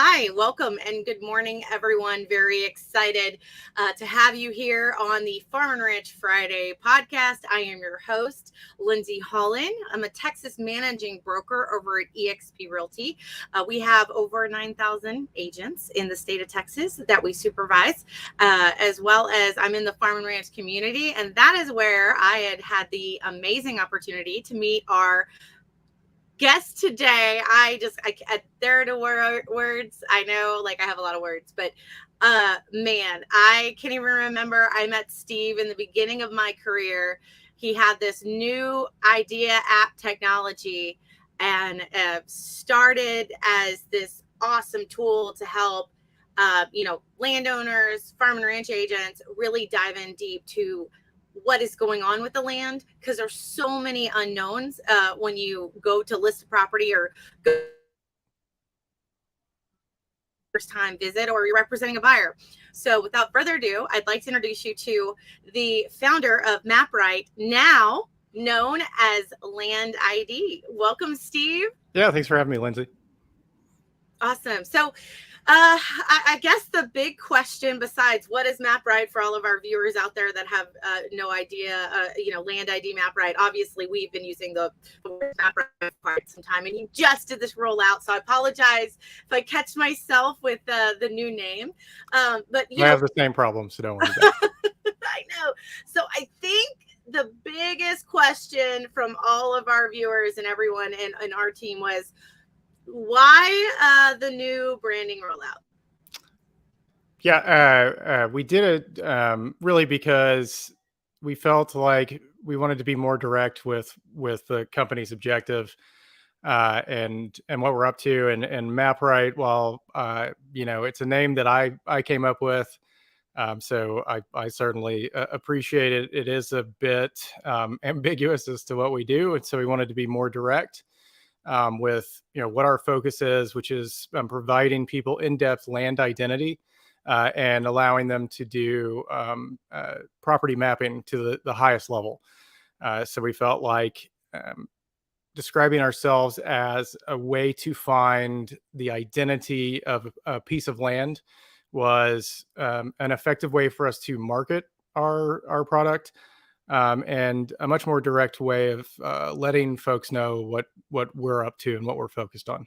Hi, welcome and good morning, everyone. Very excited to have you here on the Farm and Ranch Friday podcast. I am your host, Lindsay Holland. I'm a Texas managing broker over at eXp Realty. We have over 9,000 agents in the state of Texas that we supervise, as well as I'm in the Farm and Ranch community. And that is where I had the amazing opportunity to meet our guest today. I there are words. I know, like I have a lot of words, but man, I can't even remember. I met Steve in the beginning of my career. He had this new idea app technology and started as this awesome tool to help landowners, farm and ranch agents really dive in deep to what is going on with the land, because there's so many unknowns when you go to list a property or go first time visit or you're representing a buyer. So without further ado, I'd like to introduce you to the founder of MapRight, now known as Land ID. Welcome, Steve. Yeah, thanks for having me, Lindsay. Awesome. So I guess the big question, besides what is MapRight, for all of our viewers out there that have no idea, Land ID MapRight, obviously we've been using the word MapRight for quite some time, and you just did this rollout. So I apologize if I catch myself with the new name. But I have the same problem, so don't worry about it. I know. So I think the biggest question from all of our viewers and everyone in our team was, why the new branding rollout? Yeah, we did it really because we felt like we wanted to be more direct with the company's objective and what we're up to. And MapRight, while it's a name that I came up with, so I certainly appreciate it. It is a bit ambiguous as to what we do, and so we wanted to be more direct. With what our focus is, which is providing people in-depth land identity and allowing them to do property mapping to the highest level. So we felt like describing ourselves as a way to find the identity of a piece of land was an effective way for us to market our product. And a much more direct way of letting folks know what we're up to and what we're focused on.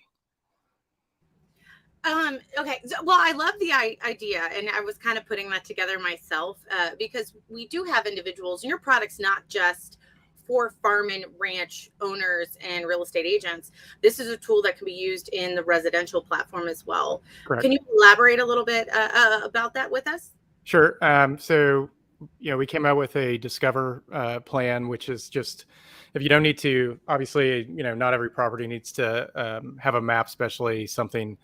Okay. Well, I love the idea, and I was kind of putting that together myself because we do have individuals, and your product's not just for farm and ranch owners and real estate agents. This is a tool that can be used in the residential platform as well. Correct. Can you elaborate a little bit about that with us? Sure. So we came out with a Discover plan, which is just, if you don't need to, obviously, not every property needs to have a map, especially something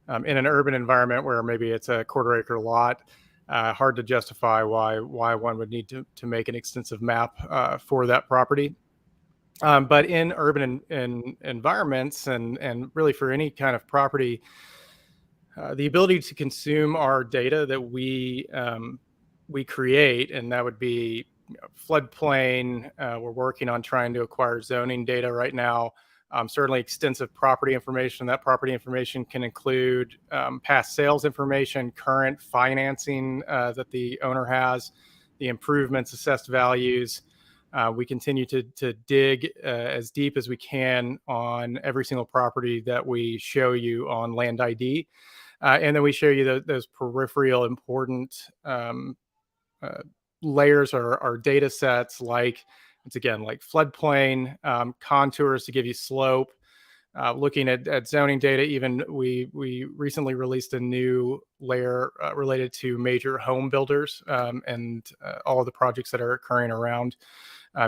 in an urban environment where maybe it's a quarter acre lot. Hard to justify why one would need to make an extensive map for that property. But in urban environments and really for any kind of property, the ability to consume our data that we create, and that would be floodplain. We're working on trying to acquire zoning data right now. Certainly extensive property information. That property information can include past sales information, current financing that the owner has, the improvements, assessed values. We continue to dig as deep as we can on every single property that we show you on Land ID. And then we show you those peripheral important layers or data sets, like, once again, like floodplain, contours to give you slope, looking at zoning data. Even we recently released a new layer related to major home builders and all of the projects that are occurring around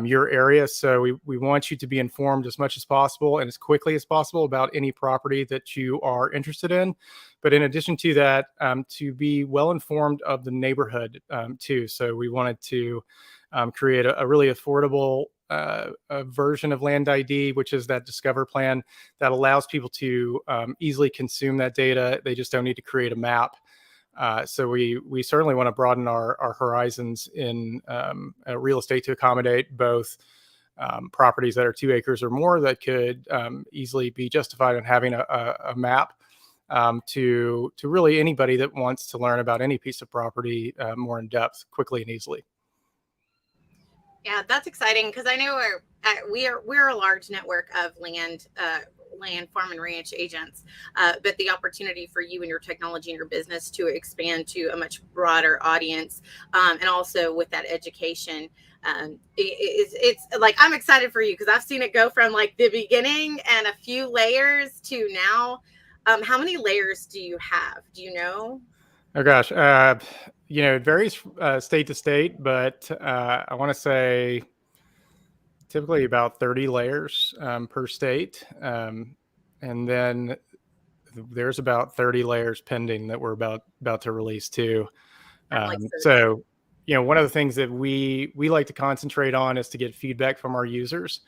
your area. So we want you to be informed as much as possible and as quickly as possible about any property that you are interested in. But in addition to that, to be well informed of the neighborhood too. So we wanted to create a really affordable version of Land ID, which is that Discover plan that allows people to easily consume that data. They just don't need to create a map. So we certainly want to broaden our horizons in real estate to accommodate both properties that are 2 acres or more that could easily be justified in having a map, to really anybody that wants to learn about any piece of property more in depth, quickly and easily. Yeah, that's exciting because I know we're a large network of land farm and ranch agents, but the opportunity for you and your technology and your business to expand to a much broader audience, and also with that education, it's like I'm excited for you because I've seen it go from like the beginning and a few layers to now. How many layers do you have? Do you know? Oh gosh, it varies state to state, but I want to say typically about 30 layers per state. And then there's about 30 layers pending that we're about to release too. I'm like so excited. So, one of the things that we like to concentrate on is to get feedback from our users,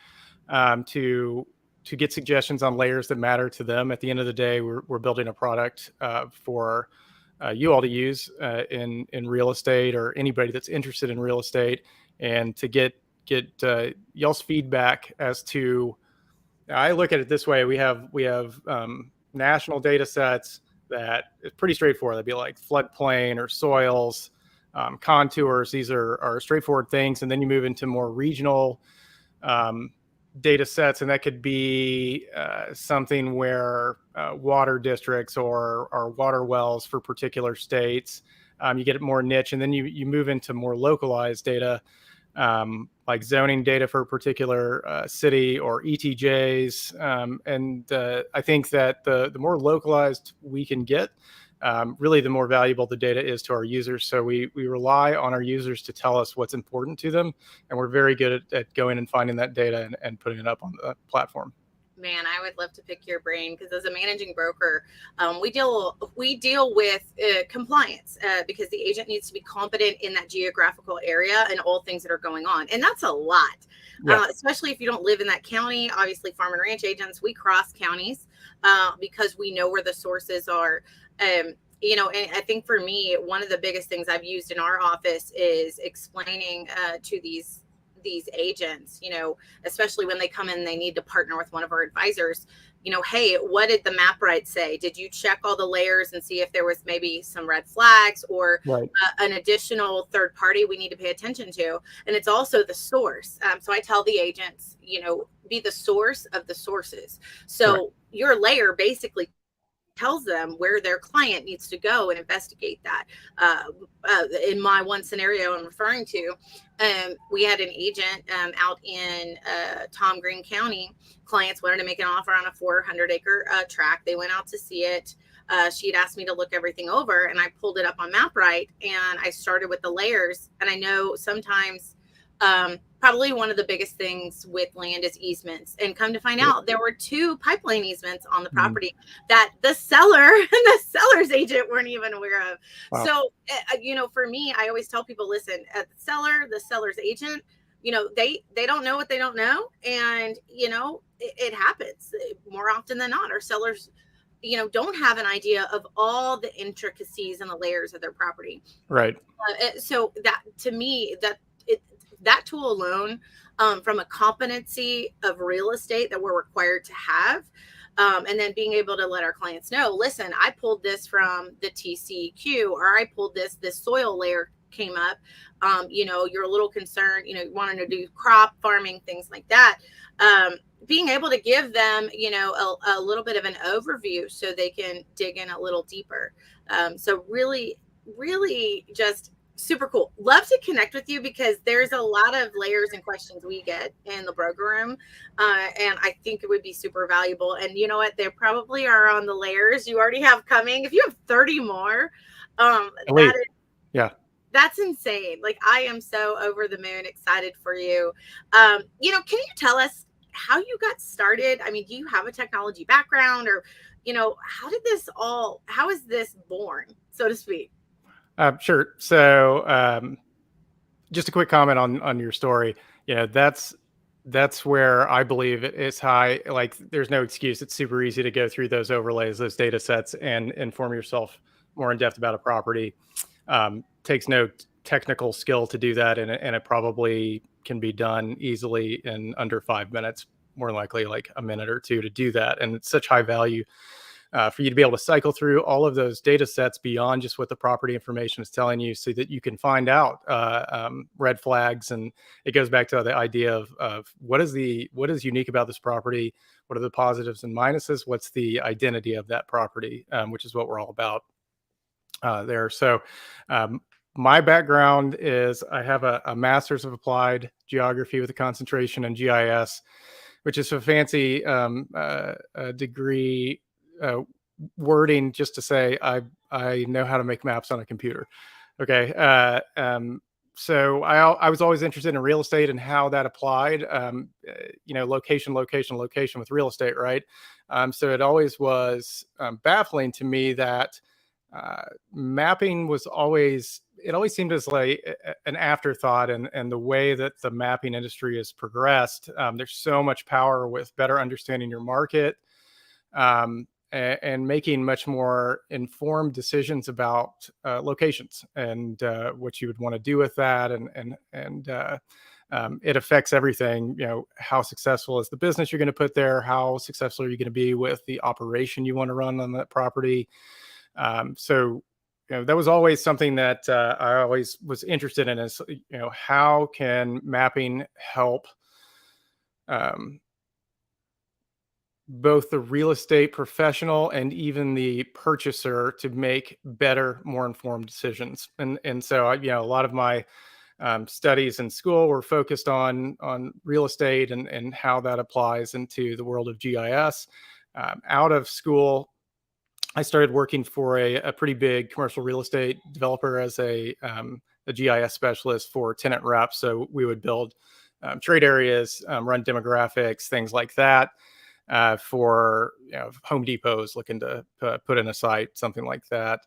to get suggestions on layers that matter to them. At the end of the day, we're building a product for you all to use in real estate, or anybody that's interested in real estate, and to get y'all's feedback as to. I look at it this way: we have national data sets that is pretty straightforward. That'd be like floodplain or soils, contours. These are straightforward things, and then you move into more regional data sets, and that could be something where water districts or water wells for particular states. You get more niche, and then you move into more localized data, like zoning data for a particular city or ETJs. And I think that the more localized we can get, really the more valuable the data is to our users. So we rely on our users to tell us what's important to them. And we're very good at going and finding that data and putting it up on the platform. Man, I would love to pick your brain because as a managing broker, we deal with compliance because the agent needs to be competent in that geographical area and all things that are going on, and that's a lot. Yeah. Especially if you don't live in that county. Obviously, farm and ranch agents, we cross counties because we know where the sources are. And I think for me, one of the biggest things I've used in our office is explaining to these agents, especially when they come in, they need to partner with one of our advisors, hey, what did the MapRight say? Did you check all the layers and see if there was maybe some red flags or Right. an additional third party we need to pay attention to? And it's also the source. So I tell the agents, be the source of the sources. So Right. your layer basically tells them where their client needs to go and investigate that. In my one scenario I'm referring to, we had an agent out in Tom Green County. Clients wanted to make an offer on a 400-acre tract. They went out to see it. She had asked me to look everything over, and I pulled it up on MapRight, and I started with the layers. And I know sometimes probably one of the biggest things with land is easements, and come to find out there were 2 pipeline easements on the property that the seller and the seller's agent weren't even aware of. Wow. So, for me, I always tell people, listen, the seller's agent, they don't know what they don't know. And, it happens more often than not. Our sellers, don't have an idea of all the intricacies and the layers of their property. Right. So that, to me, that tool alone, from a competency of real estate that we're required to have, and then being able to let our clients know, listen, I pulled this from the TCEQ, or I pulled this soil layer came up. You're a little concerned, wanting to do crop farming, things like that. Being able to give them, a little bit of an overview so they can dig in a little deeper. So really, really just super cool. Love to connect with you because there's a lot of layers and questions we get in the broker room. And I think it would be super valuable. And you know what? They probably are on the layers you already have coming. If you have 30 more, that's insane. Like, I am so over the moon excited for you. Can you tell us how you got started? I mean, do you have a technology background, or, how is this born, so to speak? Sure. So just a quick comment on your story. That's where I believe it's high. Like, there's no excuse. It's super easy to go through those overlays, those data sets, and inform yourself more in depth about a property. Takes no technical skill to do that, and it probably can be done easily in under 5 minutes, more likely like a minute or two to do that. And it's such high value for you to be able to cycle through all of those data sets beyond just what the property information is telling you, so that you can find out red flags. And it goes back to the idea of what is unique about this property, what are the positives and minuses, what's the identity of that property, which is what we're all about there. So my background is I have a master's of applied geography with a concentration in GIS, which is a fancy degree wording just to say I know how to make maps on a computer. Okay. So I was always interested in real estate and how that applied, location with real estate, right? So it always was baffling to me that mapping always seemed as like an afterthought, and the way that the mapping industry has progressed, there's so much power with better understanding your market, and making much more informed decisions about locations and what you would want to do with that, and it affects everything. How successful is the business you're going to put there? How successful are you going to be with the operation you want to run on that property? So that was always something that I always was interested in, is how can mapping help both the real estate professional and even the purchaser to make better, more informed decisions. And so a lot of my studies in school were focused on real estate and how that applies into the world of GIS. Out of school, I started working for a pretty big commercial real estate developer as a GIS specialist for tenant reps. So we would build trade areas, run demographics, things like that, for Home Depots looking to put in a site, something like that.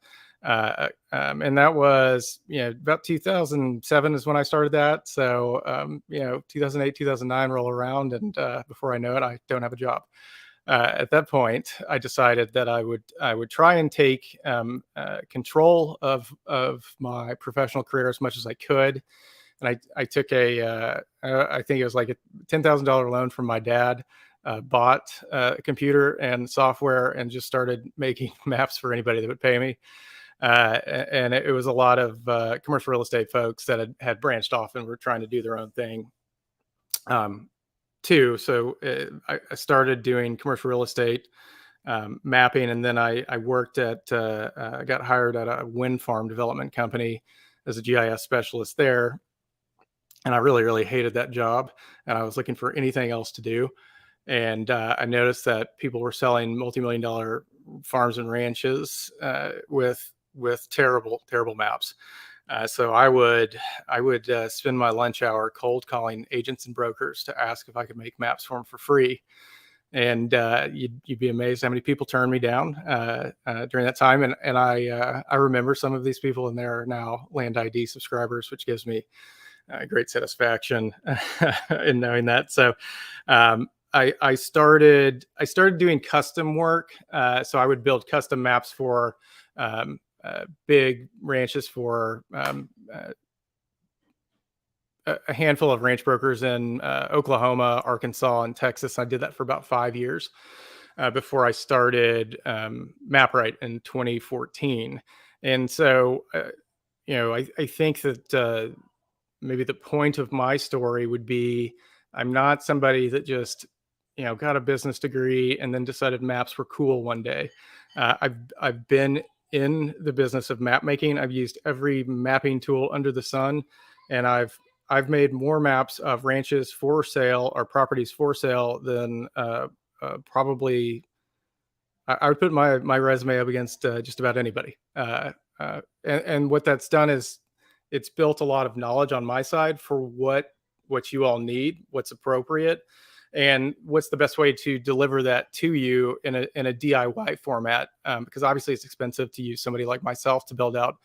And that was about 2007 is when I started that. So 2008, 2009 roll around, and before I know it, I don't have a job. At that point, I decided that I would try and take control of my professional career as much as I could. And I took I think it was like a $10,000 loan from my dad, bought a computer and software, and just started making maps for anybody that would pay me. And it was a lot of commercial real estate folks that had branched off and were trying to do their own thing. Too. So I started doing commercial real estate mapping, and then I worked at I got hired at a wind farm development company as a GIS specialist there, and I really hated that job, and I was looking for anything else to do. And I noticed that people were selling multi-million-dollar farms and ranches with terrible maps. So I would spend my lunch hour cold calling agents and brokers to ask if I could make maps for them for free. And you'd be amazed how many people turned me down during that time. And I remember some of these people, and they're now Land ID subscribers, which gives me great satisfaction in knowing that. So I started doing custom work. So I would build custom maps for big ranches for a handful of ranch brokers in Oklahoma, Arkansas, and Texas. I did that for about 5 years before I started MapRight in 2014. And so, I think that maybe the point of my story would be, I'm not somebody that just, got a business degree and then decided maps were cool one day. I've been in the business of map making. I've used every mapping tool under the sun, and I've made more maps of ranches for sale or properties for sale than probably I would put my resume up against just about anybody. And what that's done is it's built a lot of knowledge on my side for what you all need, what's appropriate, and what's the best way to deliver that to you in a DIY format. Because obviously it's expensive to use somebody like myself to build out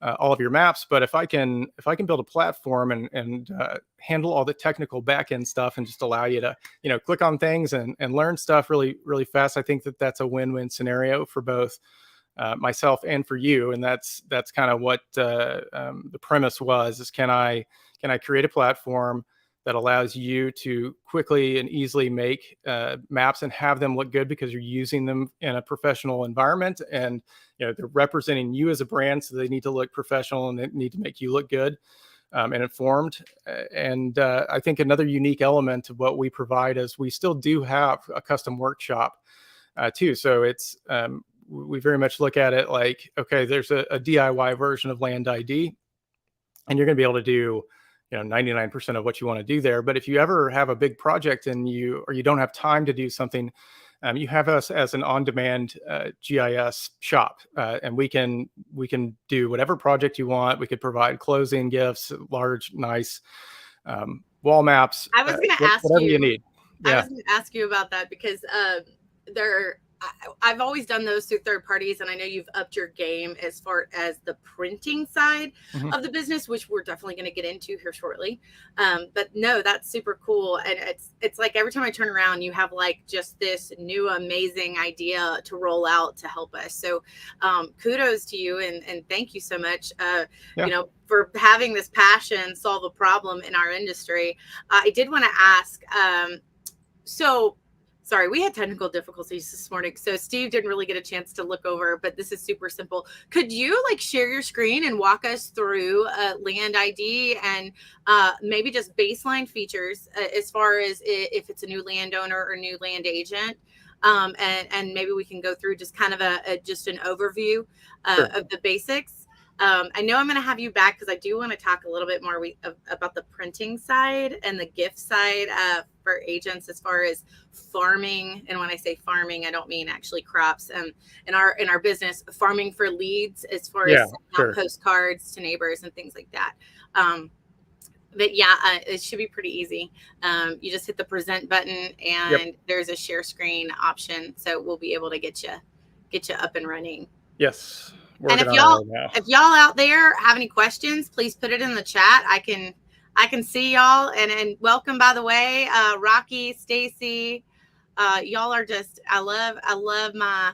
all of your maps. But if I can build a platform and handle all the technical backend stuff and just allow you to, click on things and learn stuff really, really fast, I think that that's a win-win scenario for both myself and for you. And that's kind of what the premise was, is can I create a platform that allows you to quickly and easily make maps and have them look good because you're using them in a professional environment, and they're representing you as a brand, so they need to look professional and they need to make you look good and informed. And I think another unique element of what we provide is we still do have a custom workshop too. So it's we very much look at it like, okay, there's a DIY version of Land ID, and you're going to be able to do 99% of what you want to do there. But if you ever have a big project and you don't have time to do something, you have us as an on-demand GIS shop, and we can do whatever project you want. We could provide closing gifts, large, nice wall maps. I was going to ask whatever you need. I was going to ask you about that because I've always done those through third parties, and I know you've upped your game as far as the printing side of the business, which we're definitely going to get into here shortly. But no, that's super cool. And it's like every time I turn around, you have like just this new amazing idea to roll out to help us. So kudos to you, and thank you so much, for having this passion, solve a problem in our industry. I did want to ask, sorry, we had technical difficulties this morning, so Steve didn't really get a chance to look over, but this is super simple. Could you share your screen and walk us through Land ID and maybe just baseline features as far as if it's a new landowner or new land agent? And maybe we can go through just kind of just an overview of the basics. I know I'm going to have you back because I do want to talk a little bit more about the printing side and the gift side for agents as far as farming. And when I say farming, I don't mean actually crops. In our business, farming for leads as far as postcards to neighbors and things like that. But yeah, it should be pretty easy. You just hit the present button and there's a share screen option. So we'll be able to get you up and running. Yes. And if y'all out there have any questions, please put it in the chat. I can see y'all, and welcome, by the way, Rocky, Stacy. Y'all are just, I love my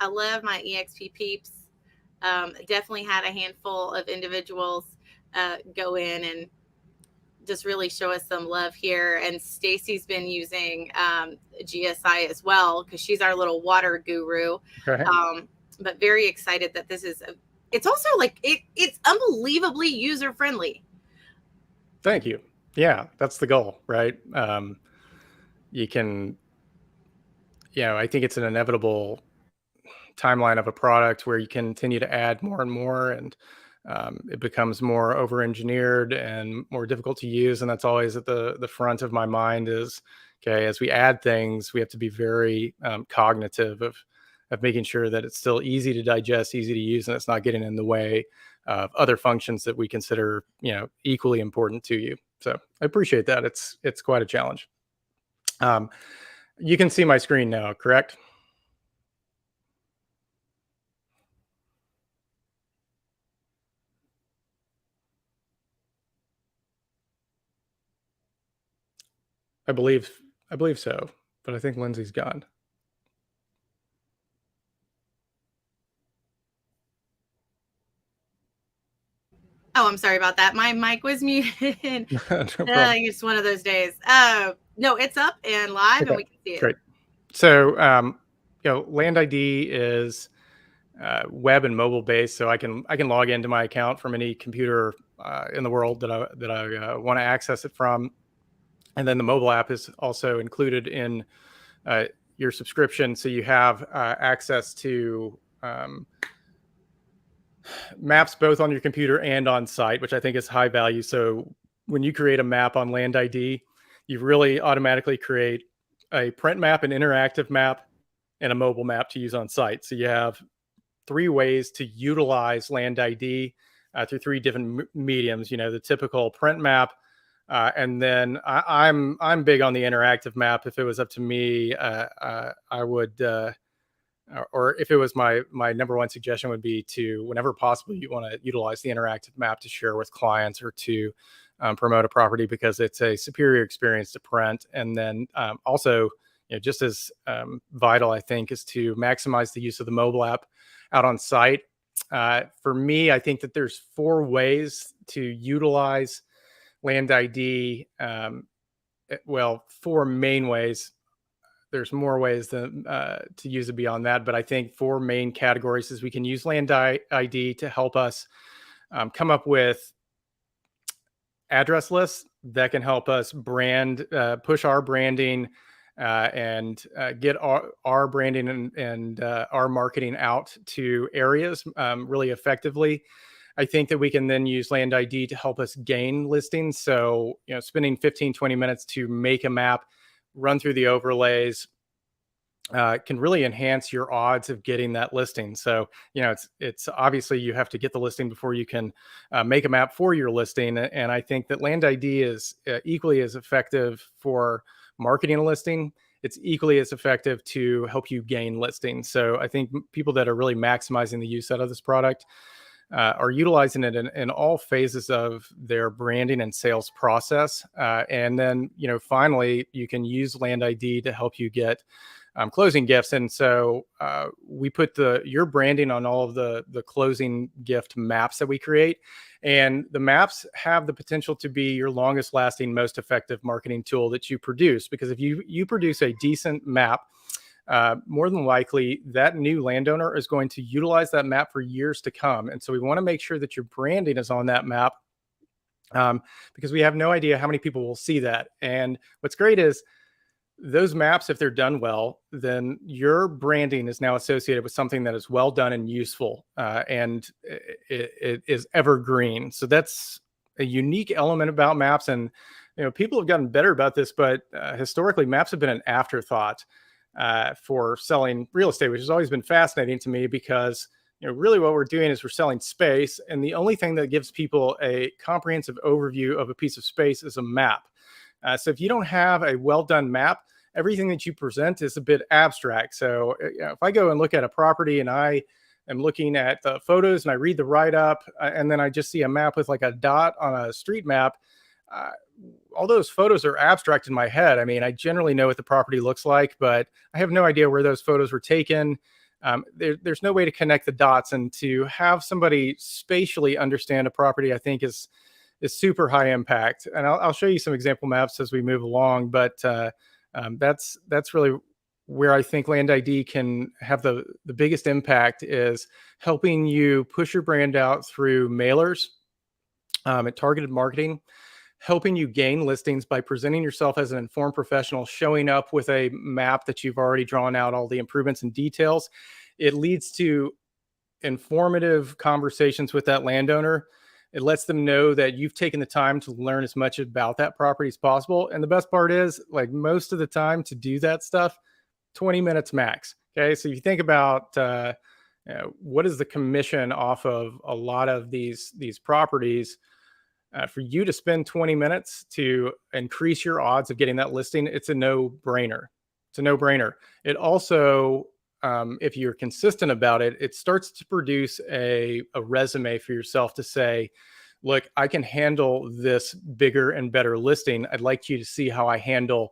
EXP peeps. Definitely had a handful of individuals go in and just really show us some love here. And Stacy's been using GSI as well because she's our little water guru. Okay. But very excited that this is it's also it's unbelievably user friendly. Thank you. Yeah, that's the goal, right? You can, I think it's an inevitable timeline of a product where you continue to add more and more, and it becomes more over-engineered and more difficult to use. And that's always at the front of my mind is, okay, as we add things, we have to be very cognitive of making sure that it's still easy to digest, easy to use, and it's not getting in the way of other functions that we consider, equally important to you. So I appreciate that. It's quite a challenge. You can see my screen now, correct? I believe so, but I think Lindsay's gone. Oh, I'm sorry about that. My mic was muted. No problem. It's one of those days. No, it's up and live, and we can see it. Great. So, Land ID is web and mobile based, so I can log into my account from any computer in the world that I want to access it from, and then the mobile app is also included in your subscription, so you have access to maps both on your computer and on site, which I think is high value. So when you create a map on Land ID, you really automatically create a print map, an interactive map, and a mobile map to use on site. So you have 3 ways to utilize Land ID through 3 different mediums. The typical print map, and then I'm big on the interactive map. If it was up to me, I would. Or if it was my number one suggestion would be to, whenever possible, you want to utilize the interactive map to share with clients or to promote a property, because it's a superior experience to print. And then also, just as vital, I think, is to maximize the use of the mobile app out on site. For me, I think that there's 4 ways to utilize land ID, well, 4 main ways. There's more ways to use it beyond that, but I think 4 main categories is we can use land ID to help us come up with address lists that can help us brand, push our branding, and get our branding and our marketing out to areas really effectively. I think that we can then use land ID to help us gain listings. So, spending 15, 20 minutes to make a map, run through the overlays, can really enhance your odds of getting that listing. So, it's obviously you have to get the listing before you can make a map for your listing. And I think that land ID is equally as effective for marketing a listing. It's equally as effective to help you gain listings. So I think people that are really maximizing the use out of this product are utilizing it in all phases of their branding and sales process. And then, finally, you can use land ID to help you get closing gifts. And so we put your branding on all of the closing gift maps that we create. And the maps have the potential to be your longest lasting, most effective marketing tool that you produce. Because if you produce a decent map, more than likely that new landowner is going to utilize that map for years to come. And so we want to make sure that your branding is on that map, because we have no idea how many people will see that. And what's great is those maps, if they're done well, then your branding is now associated with something that is well done and useful, and it is evergreen. So that's a unique element about maps. And people have gotten better about this, but historically maps have been an afterthought for selling real estate, which has always been fascinating to me, because really what we're doing is we're selling space, and the only thing that gives people a comprehensive overview of a piece of space is a map. So if you don't have a well-done map, everything that you present is a bit abstract. So if I go and look at a property and I am looking at the photos and I read the write-up, and then I just see a map with like a dot on a street map, all those photos are abstract in my head. I mean, I generally know what the property looks like, but I have no idea where those photos were taken. There's no way to connect the dots, and to have somebody spatially understand a property, I think is super high impact. And I'll show you some example maps as we move along, but that's really where I think land ID can have the biggest impact, is helping you push your brand out through mailers, at targeted marketing, helping you gain listings by presenting yourself as an informed professional, showing up with a map that you've already drawn out all the improvements and details. It leads to informative conversations with that landowner. It lets them know that you've taken the time to learn as much about that property as possible. And the best part is, like, most of the time to do that stuff, 20 minutes max. Okay. So if you think about what is the commission off of a lot of these properties, for you to spend 20 minutes to increase your odds of getting that listing, it's a no-brainer. It's a no-brainer. It also, if you're consistent about it, it starts to produce a resume for yourself to say, look, I can handle this bigger and better listing. I'd like you to see how I handle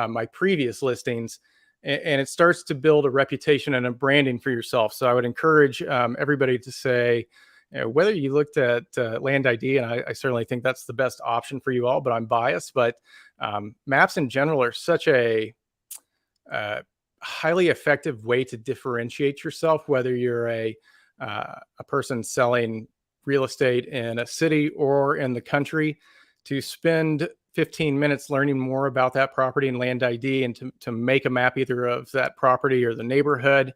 my previous listings. And it starts to build a reputation and a branding for yourself. So I would encourage everybody to say, whether you looked at land ID, and I certainly think that's the best option for you all, but I'm biased. But maps in general are such a highly effective way to differentiate yourself, whether you're a person selling real estate in a city or in the country. To spend 15 minutes learning more about that property and land ID, and to make a map either of that property or the neighborhood,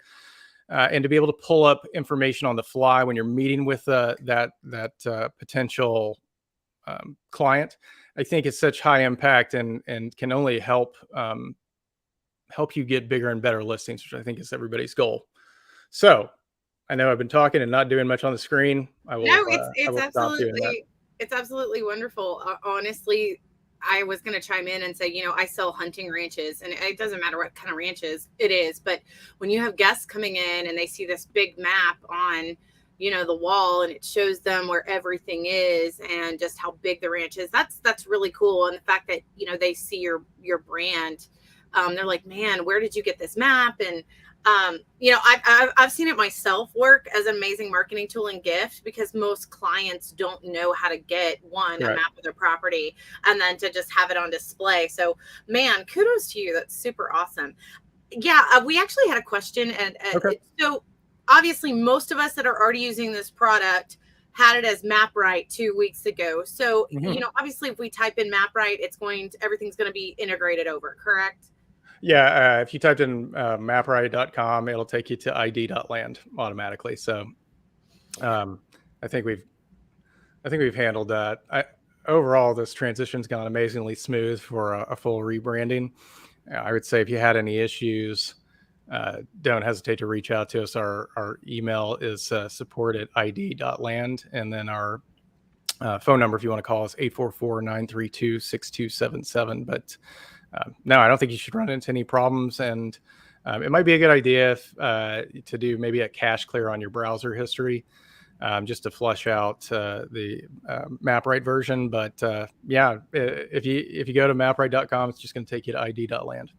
and to be able to pull up information on the fly when you're meeting with that potential client, I think is such high impact, and can only help you get bigger and better listings, which I think is everybody's goal. So I know I've been talking and not doing much on the screen. I will. No, I will it's absolutely wonderful. Honestly, I was going to chime in and say, I sell hunting ranches, and it doesn't matter what kind of ranches it is. But when you have guests coming in and they see this big map on, the wall, and it shows them where everything is and just how big the ranch is, that's really cool. And the fact that, they see your brand, they're like, man, where did you get this map? And I've seen it myself work as an amazing marketing tool and gift, because most clients don't know how to get a Correct. map of their property and then to just have it on display. So, man, kudos to you. That's super awesome. Yeah, we actually had a question, and Okay. so obviously most of us that are already using this product had it as MapRight 2 weeks ago. So, Mhm. obviously if we type in MapRight, everything's going to be integrated over, correct? Yeah, if you typed in mapright.com, it'll take you to id.land automatically. So um, I think we've handled that. Overall, this transition's gone amazingly smooth for a full rebranding. I would say if you had any issues, don't hesitate to reach out to us. Our email is support@id.land, and then our phone number, if you want to call us, 844-932-6277. But no, I don't think you should run into any problems. And it might be a good idea to do maybe a cache clear on your browser history, just to flush out the MapRight version. But yeah, if you go to mapright.com, it's just going to take you to id.land.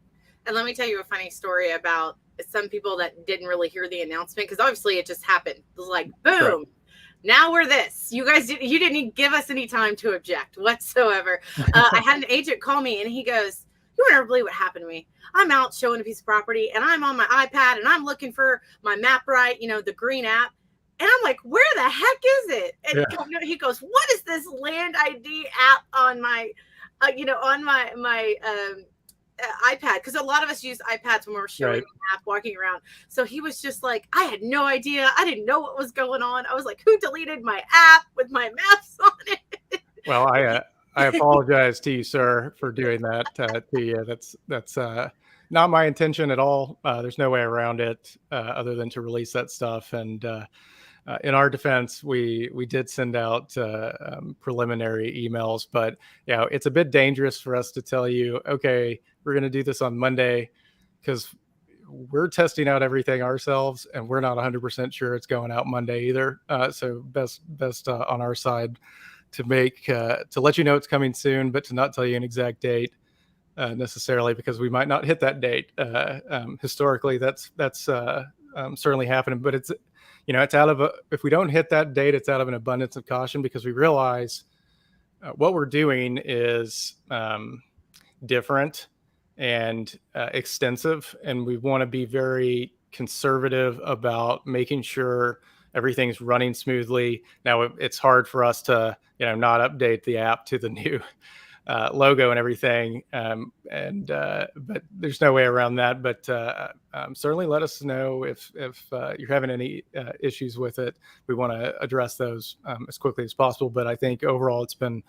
And let me tell you a funny story about some people that didn't really hear the announcement, because obviously it just happened. It was like, boom. Correct. Now we're this. You didn't even give us any time to object whatsoever. I had an agent call me and he goes, "You won't ever believe what happened to me. I'm out showing a piece of property and I'm on my iPad and I'm looking for my MapRight, the green app." And I'm like, "Where the heck is it?" And Yeah. he goes, "What is this land ID app on my, on my iPad?" Because a lot of us use iPads when we're showing Right. the map, walking around. So he was just like, "I had no idea. I didn't know what was going on." I was like, "Who deleted my app with my maps on it?" Well, I apologize to you, sir, for doing that to you. That's not my intention at all. There's no way around it other than to release that stuff. And in our defense, we did send out preliminary emails, but it's a bit dangerous for us to tell you, okay, we're going to do this on Monday, because we're testing out everything ourselves, and we're not 100% sure it's going out Monday either. So best on our side to let you know it's coming soon, but to not tell you an exact date necessarily, because we might not hit that date. Historically, that's certainly happening, but it's if we don't hit that date, it's out of an abundance of caution, because we realize what we're doing is different and extensive, and we want to be very conservative about making sure everything's running smoothly. Now, it's hard for us to not update the app to the new logo and everything, but there's no way around that. But certainly let us know if you're having any issues with it. We want to address those as quickly as possible. But I think overall it's been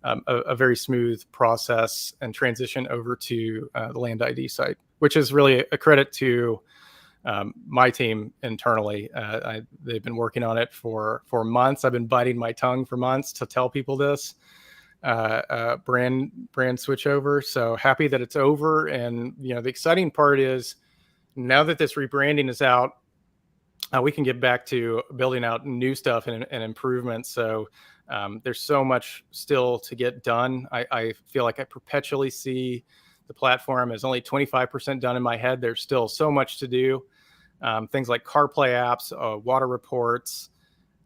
a very smooth process and transition over to the Land ID site, which is really a credit to my team internally. They've been working on it for months. I've been biting my tongue for months to tell people this brand switchover. So happy that it's over. And the exciting part is, now that this rebranding is out, we can get back to building out new stuff and improvements. So there's so much still to get done. I feel like I perpetually see the platform as only 25% done in my head. There's still so much to do. Things like CarPlay apps, water reports,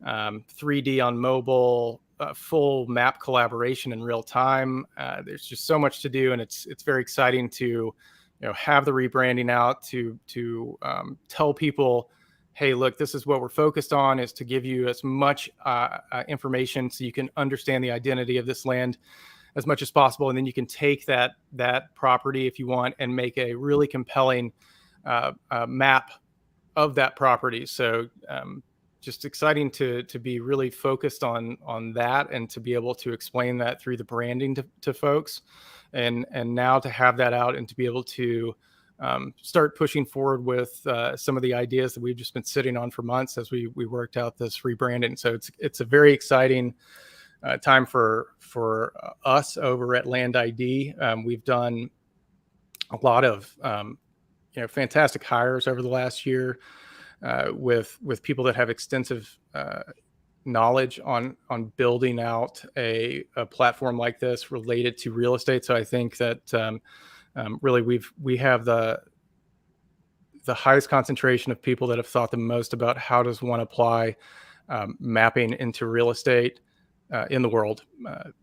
3D on mobile, full map collaboration in real time. There's just so much to do, and it's very exciting to have the rebranding out, to tell people, hey, look, this is what we're focused on, is to give you as much information so you can understand the identity of this land as much as possible, and then you can take that property, if you want, and make a really compelling map of that property. So just exciting to be really focused on that, and to be able to explain that through the branding to folks, and now to have that out and to be able to start pushing forward with some of the ideas that we've just been sitting on for months as we worked out this rebranding. So it's a very exciting time for us over at Land ID. We've done a lot of fantastic hires over the last year, with people that have extensive knowledge on building out a platform like this related to real estate. So I think that really we have the highest concentration of people that have thought the most about how does one apply mapping into real estate in the world.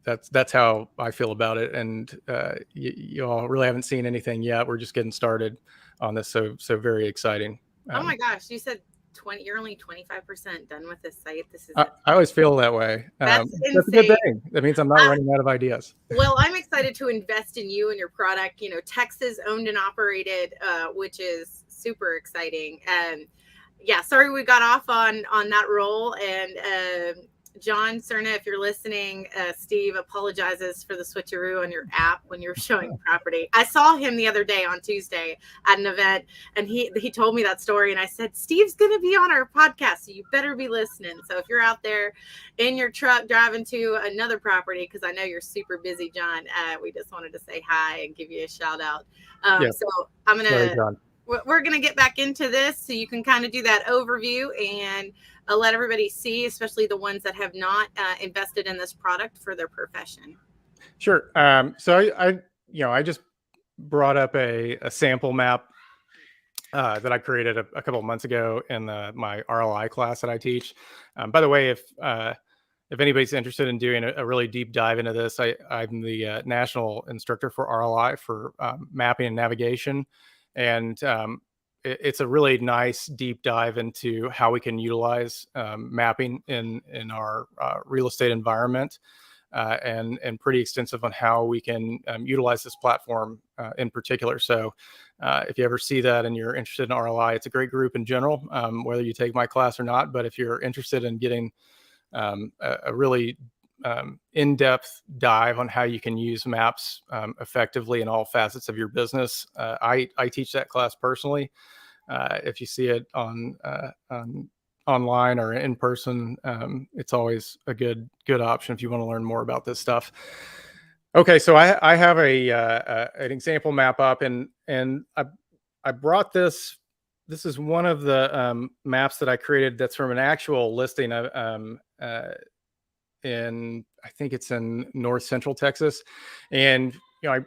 That's how I feel about it. And you all really haven't seen anything yet. We're just getting started on this. So very exciting. Oh my gosh, you said 20, you're only 25% done with this site. This is I always feel that way. That's That's a good insane. thing. That means I'm not running out of ideas. Well, I'm excited to invest in you and your product. You know, Texas owned and operated, which is super exciting. Yeah, sorry we got off on that roll. And John Cerna, if you're listening, Steve apologizes for the switcheroo on your app when you're showing property. I saw him the other day on Tuesday at an event, and he told me that story, and I said, Steve's going to be on our podcast, so you better be listening. So if you're out there in your truck driving to another property, because I know you're super busy, John, we just wanted to say hi and give you a shout out. So I'm going to... We're going to get back into this so you can kind of do that overview and let everybody see, especially the ones that have not invested in this product for their profession. Sure. So I just brought up a sample map that I created a couple of months ago in my RLI class that I teach. By the way, if anybody's interested in doing a really deep dive into this, I'm the national instructor for RLI for mapping and navigation. And it's a really nice deep dive into how we can utilize mapping in our real estate environment, and pretty extensive on how we can utilize this platform in particular. So if you ever see that and you're interested in RLI, it's a great group in general, whether you take my class or not. But if you're interested in getting a really in-depth dive on how you can use maps effectively in all facets of your business, I teach that class personally. If you see it on online or in person, it's always a good option if you want to learn more about this stuff. Okay, so I have an example map up, and I brought this. This is one of the maps that I created that's from an actual listing of I think it's in North Central Texas. And, I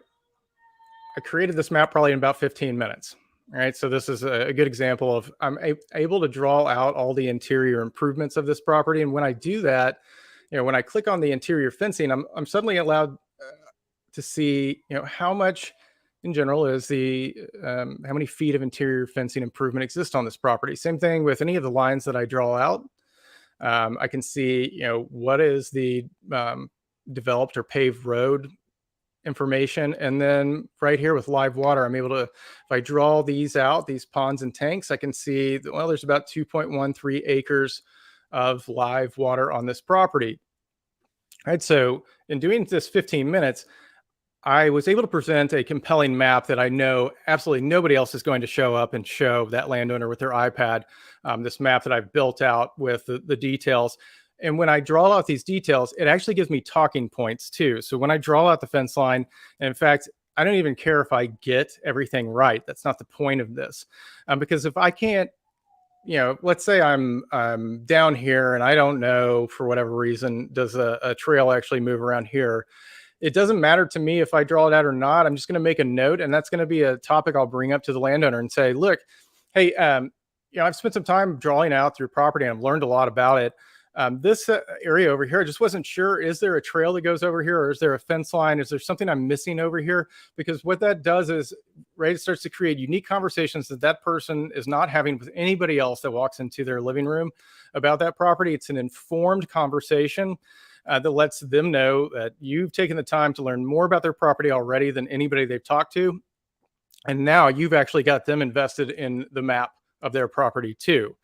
created this map probably in about 15 minutes. All right. So this is a good example of I'm able to draw out all the interior improvements of this property. And when I do that, when I click on the interior fencing, I'm suddenly allowed to see, how much in general is how many feet of interior fencing improvement exist on this property. Same thing with any of the lines that I draw out. I can see, what is the developed or paved road information. And then right here with live water, I'm able to, if I draw these out, these ponds and tanks, I can see, well, there's about 2.13 acres of live water on this property. All right. So in doing this 15 minutes, I was able to present a compelling map that I know absolutely nobody else is going to show up and show that landowner with their iPad. This map that I've built out with the details. And when I draw out these details, it actually gives me talking points too. So when I draw out the fence line, and in fact, I don't even care if I get everything right. That's not the point of this. Because if I can't, let's say I'm down here and I don't know for whatever reason, does a trail actually move around here? It doesn't matter to me if I draw it out or not. I'm just going to make a note, and that's going to be a topic I'll bring up to the landowner and say, look, hey, I've spent some time drawing out through property and I've learned a lot about it. This area over here, I just wasn't sure, is there a trail that goes over here, or is there a fence line? Is there something I'm missing over here? Because what that does is, right, it starts to create unique conversations that person is not having with anybody else that walks into their living room about that property. It's an informed conversation that lets them know that you've taken the time to learn more about their property already than anybody they've talked to. And now you've actually got them invested in the map of their property too.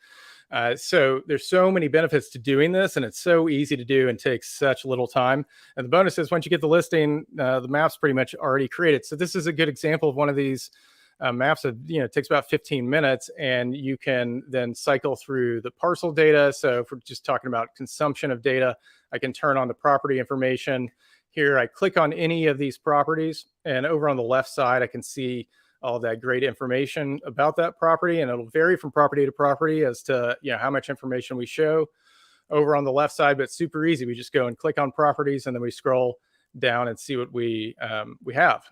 So there's so many benefits to doing this, and it's so easy to do and takes such little time. And the bonus is once you get the listing, the map's pretty much already created. So this is a good example of one of these maps that, it takes about 15 minutes, and you can then cycle through the parcel data. So if we're just talking about consumption of data, I can turn on the property information here. I click on any of these properties, and over on the left side, I can see all that great information about that property, and it'll vary from property to property as to how much information we show over on the left side. But it's super easy. We just go and click on properties, and then we scroll down and see what we have.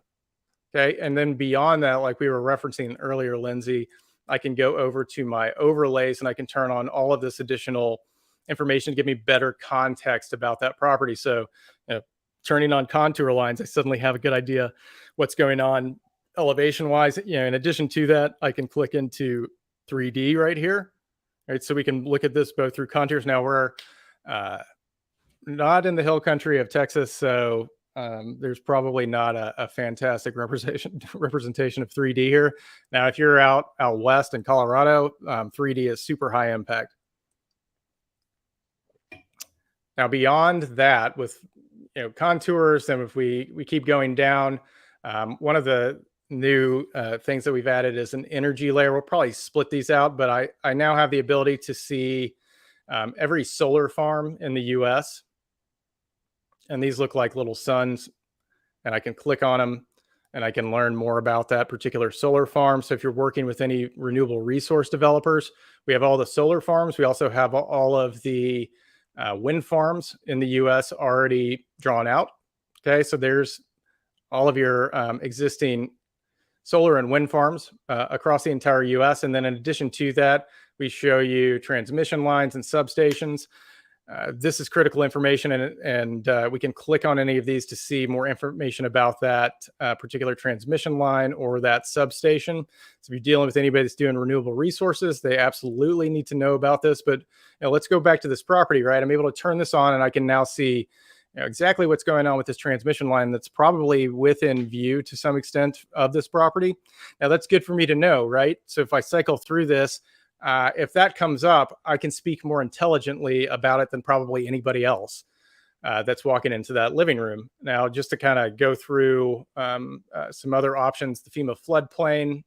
Okay, and then beyond that, like we were referencing earlier, Lindsay, I can go over to my overlays and I can turn on all of this additional information to give me better context about that property. So, turning on contour lines, I suddenly have a good idea what's going on elevation wise. In addition to that, I can click into 3D right here. Right. So we can look at this both through contours. Now we're not in the hill country of Texas. So there's probably not a fantastic representation of 3D here. Now, if you're out west in Colorado, 3D is super high impact. Now, beyond that, with contours, and if we keep going down, one of the new things that we've added is an energy layer. We'll probably split these out, but I now have the ability to see every solar farm in the U.S. And these look like little suns, and I can click on them and I can learn more about that particular solar farm. So if you're working with any renewable resource developers, we have all the solar farms. We also have all of the wind farms in the US already drawn out. Okay, so there's all of your existing solar and wind farms across the entire US. And then in addition to that, we show you transmission lines and substations. This is critical information, and we can click on any of these to see more information about that particular transmission line or that substation. So if you're dealing with anybody that's doing renewable resources, they absolutely need to know about this. But let's go back to this property, right? I'm able to turn this on, and I can now see exactly what's going on with this transmission line that's probably within view to some extent of this property. Now, that's good for me to know, right? So if I cycle through this, if that comes up, I can speak more intelligently about it than probably anybody else that's walking into that living room. Now, just to kind of go through some other options, the FEMA floodplain,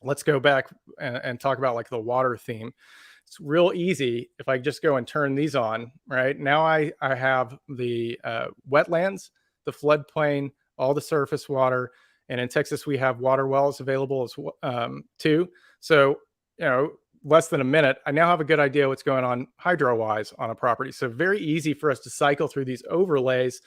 let's go back and talk about like the water theme. It's real easy if I just go and turn these on, right? Now I have the wetlands, the floodplain, all the surface water, and in Texas, we have water wells available as too. So, less than a minute, I now have a good idea what's going on hydro-wise on a property. So very easy for us to cycle through these overlays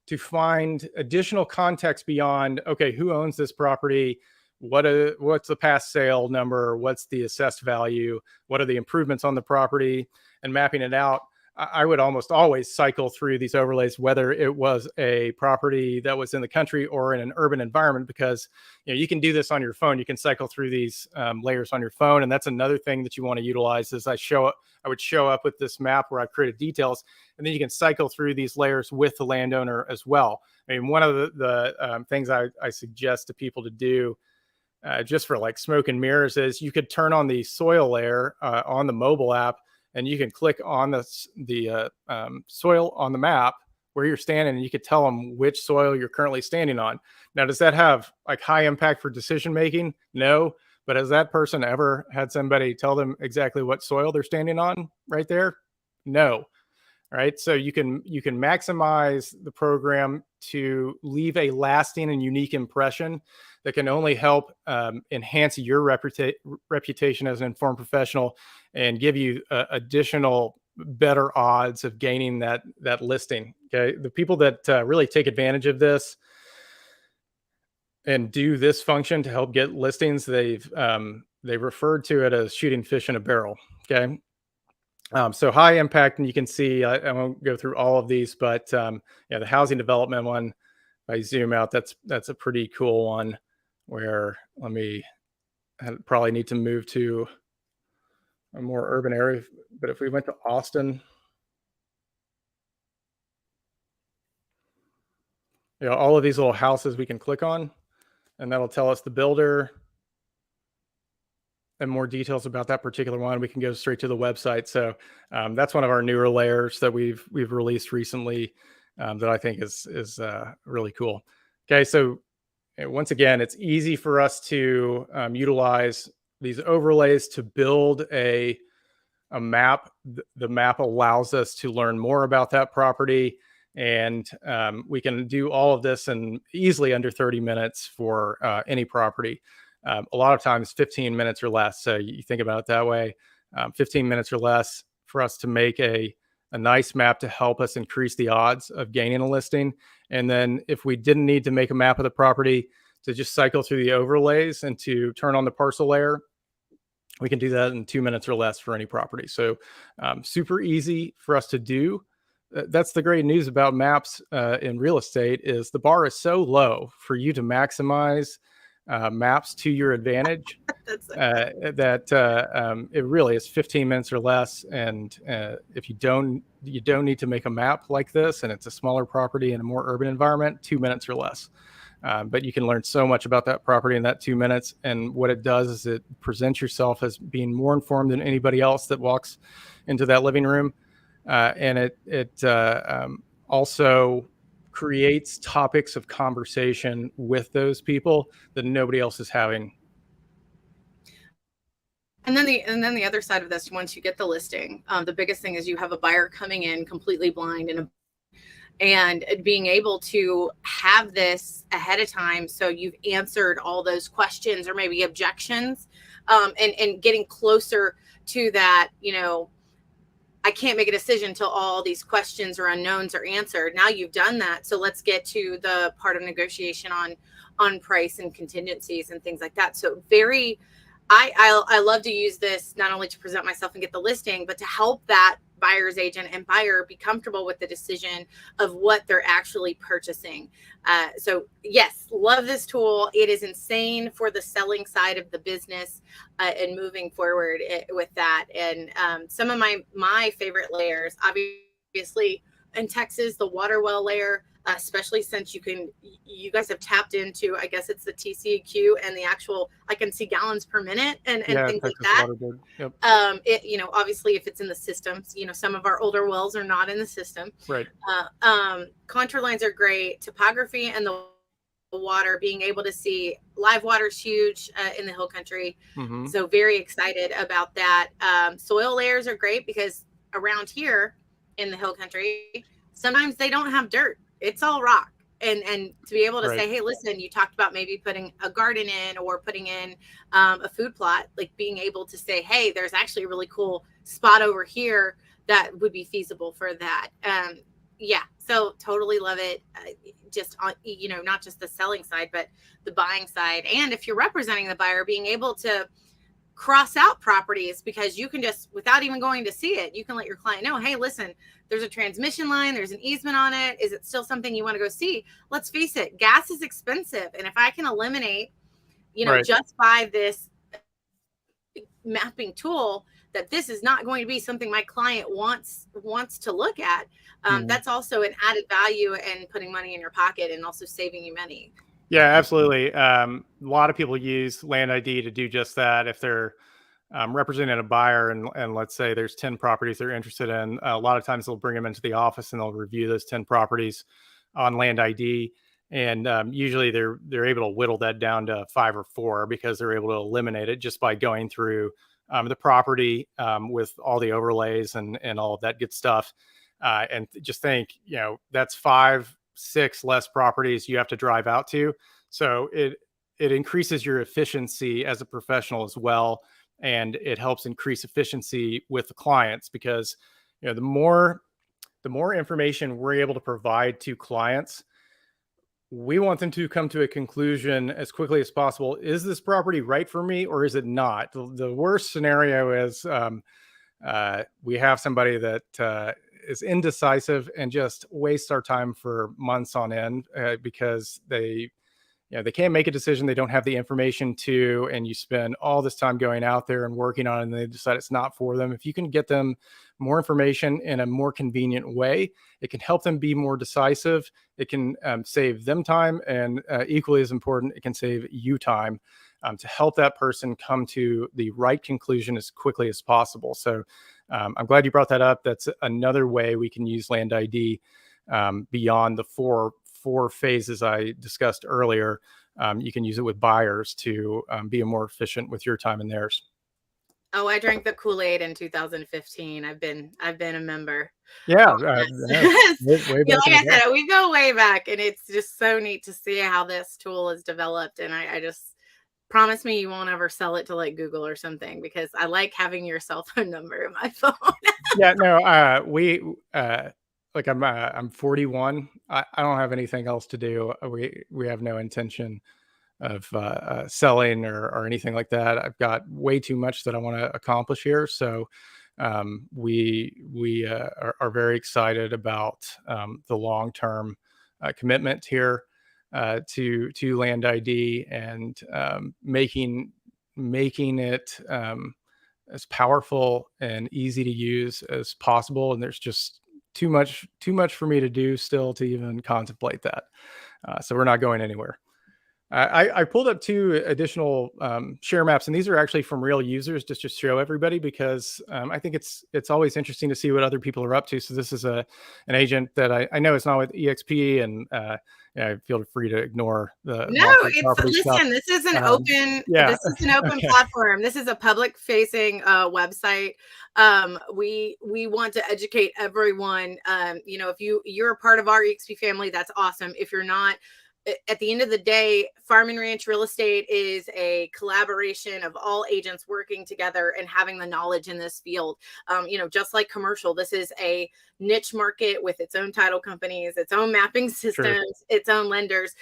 to find additional context beyond, okay, who owns this property? What's the past sale number? What's the assessed value? What are the improvements on the property? And mapping it out. I would almost always cycle through these overlays, whether it was a property that was in the country or in an urban environment, because you can do this on your phone. You can cycle through these layers on your phone, and that's another thing that you want to utilize. Is I would show up with this map where I've created details, and then you can cycle through these layers with the landowner as well. I mean, one of the things I suggest to people to do, just for like smoke and mirrors, is you could turn on the soil layer on the mobile app, and you can click on the soil on the map where you're standing, and you could tell them which soil you're currently standing on. Now, does that have like high impact for decision making? No. But has that person ever had somebody tell them exactly what soil they're standing on right there? No. Right. So you can maximize the program to leave a lasting and unique impression that can only help enhance your reputation as an informed professional and give you additional better odds of gaining that listing. Okay. The people that really take advantage of this and do this function to help get listings, they've referred to it as shooting fish in a barrel. Okay. So high impact, and you can see, I won't go through all of these, but the housing development one, if I zoom out, that's a pretty cool one where I probably need to move to a more urban area. But if we went to Austin, all of these little houses we can click on, and that'll tell us the builder and more details about that particular one. We can go straight to the website. So that's one of our newer layers that we've released recently that I think is really cool. Okay, so once again, it's easy for us to utilize these overlays to build a map. The map allows us to learn more about that property, and we can do all of this in easily under 30 minutes for any property. A lot of times 15 minutes or less. So you think about it that way, 15 minutes or less for us to make a nice map to help us increase the odds of gaining a listing. And then if we didn't need to make a map of the property, to just cycle through the overlays and to turn on the parcel layer We can do that in 2 minutes or less for any property. So super easy for us to do. That's the great news about maps in real estate is the bar is so low for you to maximize maps to your advantage that it really is 15 minutes or less. And if you don't need to make a map like this, and it's a smaller property in a more urban environment, 2 minutes or less. But you can learn so much about that property in that 2 minutes. And what it does is it presents yourself as being more informed than anybody else that walks into that living room. And it also creates topics of conversation with those people that nobody else is having. And then the other side of this, once you get the listing, the biggest thing is you have a buyer coming in completely blind and being able to have this ahead of time, so you've answered all those questions or maybe objections, and getting closer to that, I can't make a decision until all these questions or unknowns are answered. Now you've done that, so let's get to the part of negotiation on price and contingencies and things like that. So I love to use this not only to present myself and get the listing, but to help that buyer's agent and buyer be comfortable with the decision of what they're actually purchasing. So yes, love this tool. It is insane for the selling side of the business and moving forward with that. And some of my favorite layers, obviously in Texas, the water well layer, especially since you guys have tapped into, I guess it's the TCEQ and the actual, I can see gallons per minute and things Texas like that. Yep. Obviously if it's in the systems, some of our older wells are not in the system. Right. Contour lines are great. Topography and the water, being able to see live water is huge in the hill country. Mm-hmm. So very excited about that. Soil layers are great because around here in the hill country, sometimes they don't have dirt. It's all rock. And to be able to say, hey, listen, you talked about maybe putting a garden in or putting in a food plot, like being able to say, hey, there's actually a really cool spot over here that would be feasible for that. Yeah, so totally love it. Just on, not just the selling side, but the buying side. And if you're representing the buyer, being able to cross out properties, because you can just, without even going to see it, you can let your client know, hey, listen, there's a transmission line, there's an easement on it. Is it still something you want to go see? Let's face it, gas is expensive. And if I can eliminate, just by this mapping tool, that this is not going to be something my client wants to look at, that's also an added value and putting money in your pocket and also saving you money. Yeah, absolutely. A lot of people use Land ID to do just that. If they're representing a buyer and let's say there's 10 properties they're interested in, a lot of times they'll bring them into the office and they'll review those 10 properties on Land ID. And usually they're able to whittle that down to 5 or 4 because they're able to eliminate it just by going through the property with all the overlays and all of that good stuff. And just think, that's 5, 6 less properties you have to drive out to. So it increases your efficiency as a professional as well. And it helps increase efficiency with the clients because, the more information we're able to provide to clients, we want them to come to a conclusion as quickly as possible. Is this property right for me or is it not? The worst scenario is we have somebody that is indecisive and just wastes our time for months on end because they can't make a decision. They don't have the information to, and you spend all this time going out there and working on it and they decide it's not for them. If you can get them more information in a more convenient way, it can help them be more decisive. It can save them time, and equally as important, it can save you time to help that person come to the right conclusion as quickly as possible. So I'm glad you brought that up. That's another way we can use Land ID beyond the four phases I discussed earlier. You can use it with buyers to be more efficient with your time and theirs. Oh, I drank the Kool-Aid in 2015. I've been a member. Yeah. Like I said, we go way back, and it's just so neat to see how this tool is developed. And I just promise me you won't ever sell it to like Google or something, because I like having your cell phone number in my phone. Yeah, no, like I'm 41. I don't have anything else to do. We have no intention selling or anything like that. I've got way too much that I want to accomplish here. So we are very excited about the long-term commitment here to Land ID, and making it as powerful and easy to use as possible. And there's just too much for me to do still to even contemplate that. So we're not going anywhere. I pulled up two additional share maps, and these are actually from real users, just to show everybody, because I think it's always interesting to see what other people are up to. So this is an agent that I know is not with EXP, and feel free to ignore the property stuff. Listen, this is an open Okay. platform. This is a public facing website. We want to educate everyone. If you're a part of our EXP family, that's awesome. If you're not, at the end of the day, Farm and Ranch Real Estate is a collaboration of all agents working together and having the knowledge in this field. Just like commercial, this is a niche market with its own title companies, its own mapping systems, its own lenders.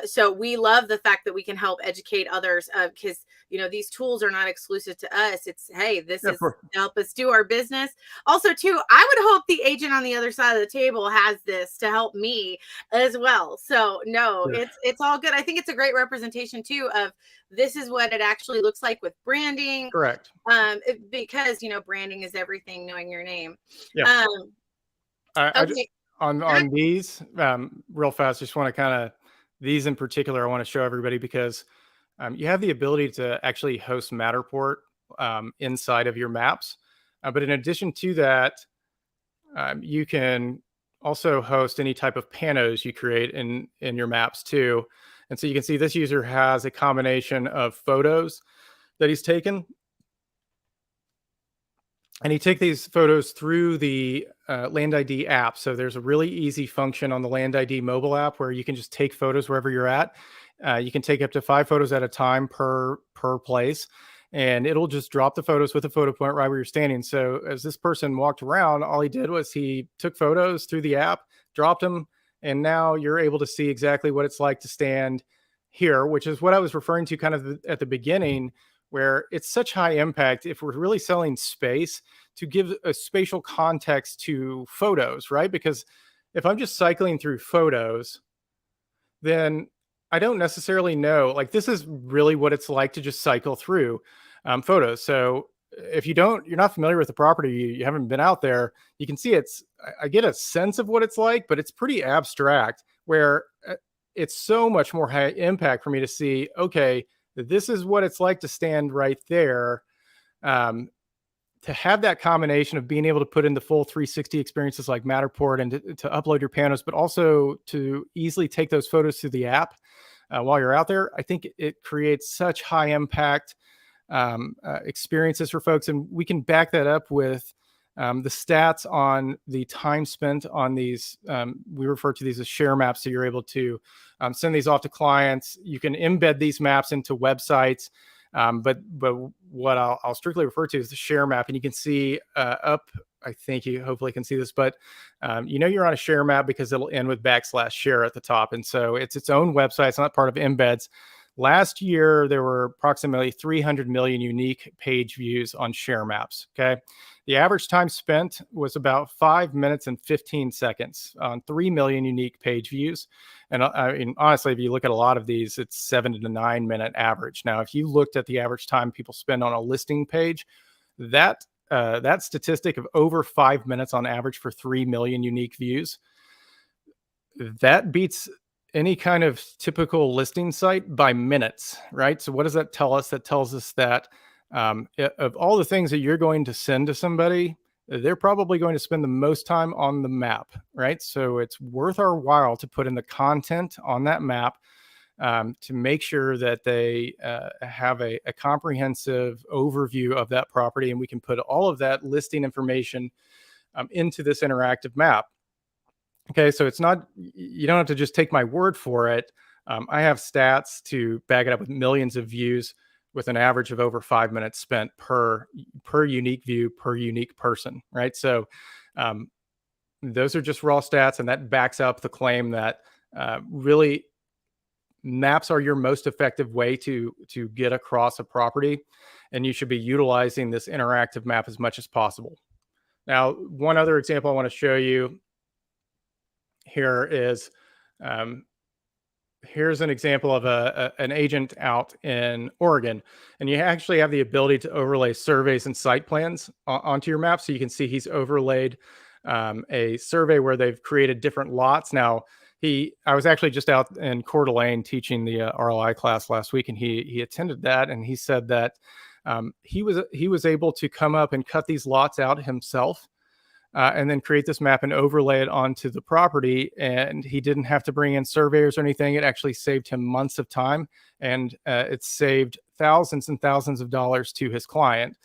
So we love the fact that we can help educate others, because these tools are not exclusive to us. It's, hey, this is to help us do our business. Also, too, I would hope the agent on the other side of the table has this to help me as well. So no, it's all good. I think it's a great representation too of this is what it actually looks like with branding. Correct. Because branding is everything, knowing your name. Yeah. Okay. On these, real fast, just want to these in particular, I want to show everybody, because you have the ability to actually host Matterport inside of your maps. But in addition to that, you can also host any type of panos you create in your maps too. And so you can see this user has a combination of photos that he's taken. And you take these photos through the Land ID app. So there's a really easy function on the Land ID mobile app where you can just take photos wherever you're at. You can take up to 5 photos at a time per place, and it'll just drop the photos with a photo point right where you're standing. So as this person walked around, all he did was he took photos through the app, dropped them, and now you're able to see exactly what it's like to stand here, which is what I was referring to kind of at the beginning, where it's such high impact if we're really selling space to give a spatial context to photos, right? Because if I'm just cycling through photos, then I don't necessarily know, like, this is really what it's like to just cycle through photos. So if you're not familiar with the property, you haven't been out there, you can see I get a sense of what it's like, but it's pretty abstract, where it's so much more high impact for me to see, okay, this is what it's like to stand right there. To have that combination of being able to put in the full 360 experiences like Matterport, and to upload your panos, but also to easily take those photos through the app while you're out there, I think it creates such high impact experiences for folks. And we can back that up with the stats on the time spent on these. We refer to these as share maps. So you're able to send these off to clients. You can embed these maps into websites. But what I'll strictly refer to is the share map, and you can see up. I think you hopefully can see this, but you're on a share map because it'll end with /share at the top, and so it's its own website. It's not part of embeds. Last year, there were approximately 300 million unique page views on share maps. Okay. The average time spent was about 5 minutes and 15 seconds on 3 million unique page views. And I mean, honestly, if you look at a lot of these, it's 7 to 9 minute average. Now, if you looked at the average time people spend on a listing page, that statistic of over 5 minutes on average for 3 million unique views, that beats any kind of typical listing site by minutes, right? So what does that tell us? That tells us that of all the things that you're going to send to somebody, they're probably going to spend the most time on the map, right? So it's worth our while to put in the content on that map to make sure that they have a comprehensive overview of that property, and we can put all of that listing information into this interactive map. Okay, so it's not, you don't have to just take my word for it. I have stats to back it up with millions of views with an average of over 5 minutes spent per unique view, per unique person, right? So those are just raw stats, and that backs up the claim that really maps are your most effective way to get across a property, and you should be utilizing this interactive map as much as possible. Now, one other example I want to show you here is here's an example of an agent out in Oregon, and you actually have the ability to overlay surveys and site plans onto your map. So you can see he's overlaid a survey where they've created different lots. Now, I was actually just out in Coeur d'Alene teaching the RLI class last week, and he attended that, and he said that he was able to come up and cut these lots out himself. And then create this map and overlay it onto the property. And he didn't have to bring in surveyors or anything. It actually saved him months of time, and it saved thousands and thousands of dollars to his client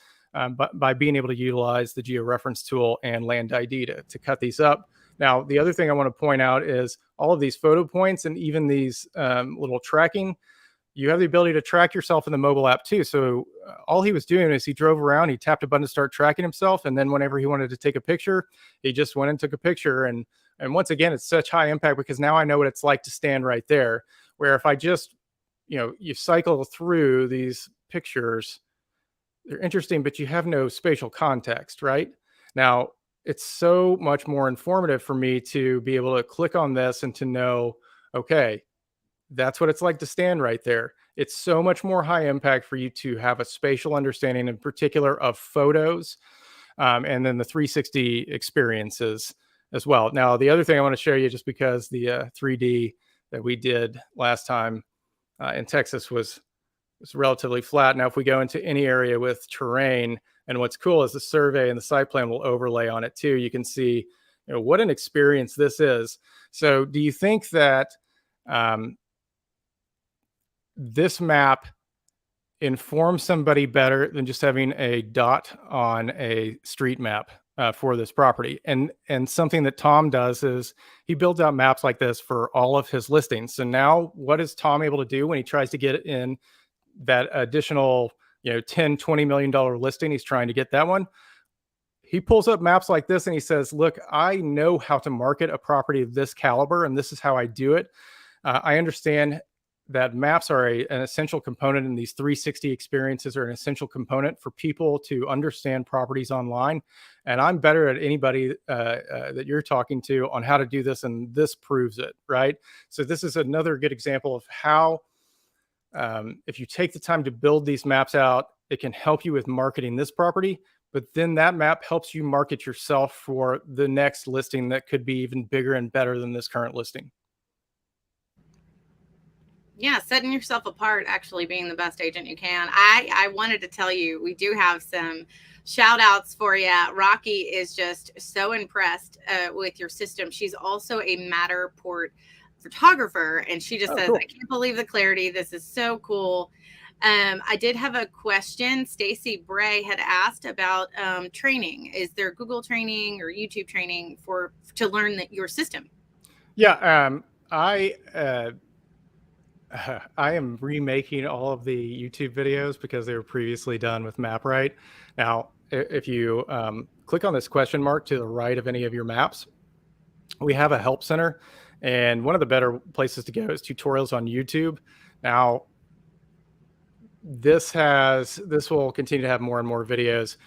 but by being able to utilize the georeference tool and land ID to cut these up. Now, the other thing I want to point out is all of these photo points and even these little tracking, you have the ability to track yourself in the mobile app too. So all he was doing is he drove around, he tapped a button to start tracking himself. And then whenever he wanted to take a picture, he just went and took a picture. And once again, it's such high impact because now I know what it's like to stand right there, where if I just, you cycle through these pictures, they're interesting, but you have no spatial context, right? Now, it's so much more informative for me to be able to click on this and to know, okay, that's what it's like to stand right there. It's so much more high impact for you to have a spatial understanding, in particular of photos, and then the 360 experiences as well. Now, the other thing I want to show you, just because the 3D that we did last time in Texas was relatively flat. Now, if we go into any area with terrain, and what's cool is the survey and the site plan will overlay on it too. You can see, what an experience this is. So do you think that this map informs somebody better than just having a dot on a street map for this property? And something that Tom does is he builds out maps like this for all of his listings. So now what is Tom able to do when he tries to get in that additional, $10-20 million listing? He's trying to get that one. He pulls up maps like this and he says, look, I know how to market a property of this caliber, and this is how I do it. I understand that maps are an essential component, and these 360 experiences are an essential component for people to understand properties online. And I'm better at anybody that you're talking to on how to do this, and this proves it, right? So this is another good example of how, if you take the time to build these maps out, it can help you with marketing this property, but then that map helps you market yourself for the next listing that could be even bigger and better than this current listing. Yeah, setting yourself apart, actually being the best agent you can. I wanted to tell you, we do have some shout outs for you. Rocky is just so impressed with your system. She's also a Matterport photographer, and she just says, cool. I can't believe the clarity. This is so cool. I did have a question. Stacy Bray had asked about training. Is there Google training or YouTube training to learn your system? Yeah, I am remaking all of the YouTube videos because they were previously done with MapRight. Now, if you click on this question mark to the right of any of your maps, we have a help center, and one of the better places to go is tutorials on YouTube. Now, this will continue to have more and more videos.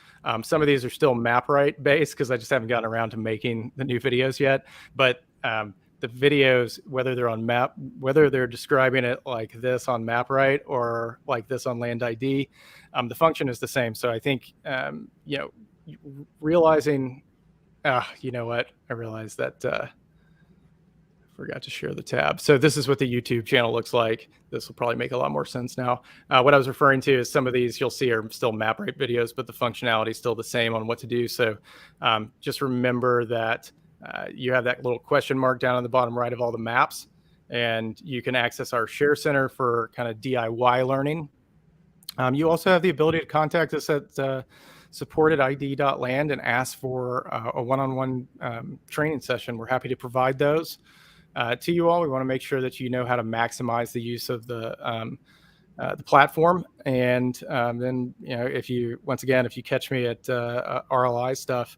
Some of these are still MapRight based because I just haven't gotten around to making the new videos yet, but the videos, whether they're describing it like this on MapRight or like this on Land ID, the function is the same. So I think, realizing, you know what? I realized that I forgot to share the tab. So this is what the YouTube channel looks like. This will probably make a lot more sense now. What I was referring to is some of these you'll see are still MapRight videos, but the functionality is still the same on what to do. So just remember that you have that little question mark down on the bottom right of all the maps, and you can access our share center for kind of DIY learning. You also have the ability to contact us at support@id.land and ask for a one-on-one training session. We're happy to provide those to you all. We want to make sure that you know how to maximize the use of the platform. And then, if you catch me at RLI stuff,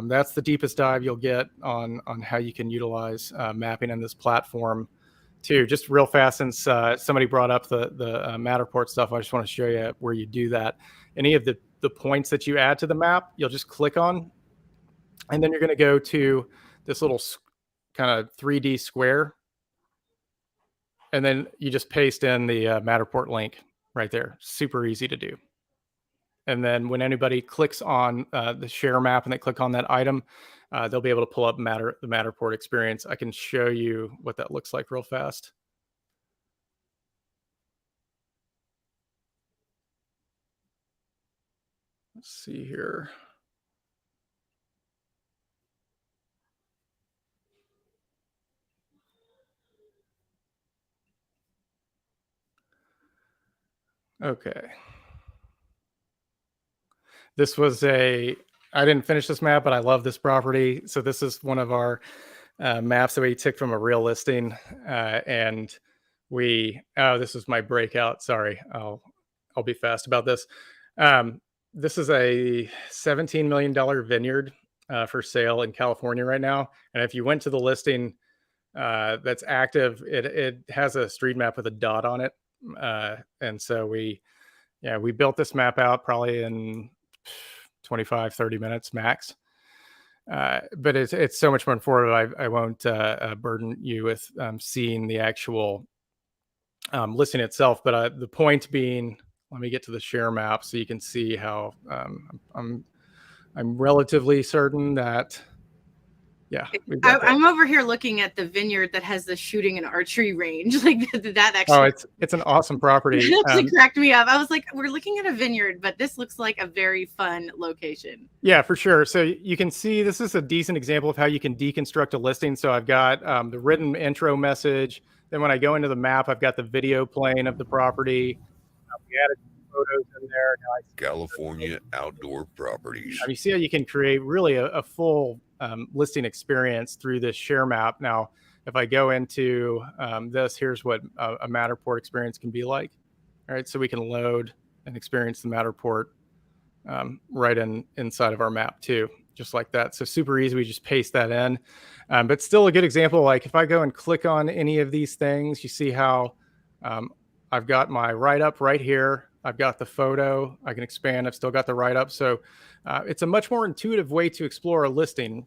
that's the deepest dive you'll get on how you can utilize mapping in this platform too, just real fast, since somebody brought up the Matterport stuff, I just want to show you where you do that. Any of the points that you add to the map, you'll just click on, and then you're going to go to this little kind of 3D square, and then you just paste in the Matterport link right there. Super easy to do. And then when anybody clicks on the share map and they click on that item, they'll be able to pull up the Matterport experience. I can show you what that looks like real fast. Let's see here. Okay. This was I didn't finish this map, but I love this property. So this is one of our maps that we took from a real listing. And this is my breakout. Sorry, I'll be fast about this. This is a $17 million vineyard for sale in California right now. And if you went to the listing that's active, it has a street map with a dot on it. And so we built this map out probably in 25, 30 minutes max. But it's so much more informative. I won't burden you with seeing the actual listing itself. But the point being, let me get to the share map so you can see how I'm relatively certain that. Yeah, I'm over here looking at the vineyard that has the shooting and archery range. Like that actually. Oh, it's an awesome property. It actually cracked me up. I was like, we're looking at a vineyard, but this looks like a very fun location. Yeah, for sure. So you can see this is a decent example of how you can deconstruct a listing. So I've got the written intro message. Then when I go into the map, I've got the video playing of the property. We added photos in there. California outdoor properties. You see how you can create really a full listing experience through this share map. Now, if I go into this, here's what a Matterport experience can be like. All right, so we can load and experience the Matterport right inside of our map too, just like that. So super easy. We just paste that in. But still a good example. Like if I go and click on any of these things, you see how I've got my write-up right here. I've got the photo. I can expand. I've still got the write-up. So it's a much more intuitive way to explore a listing,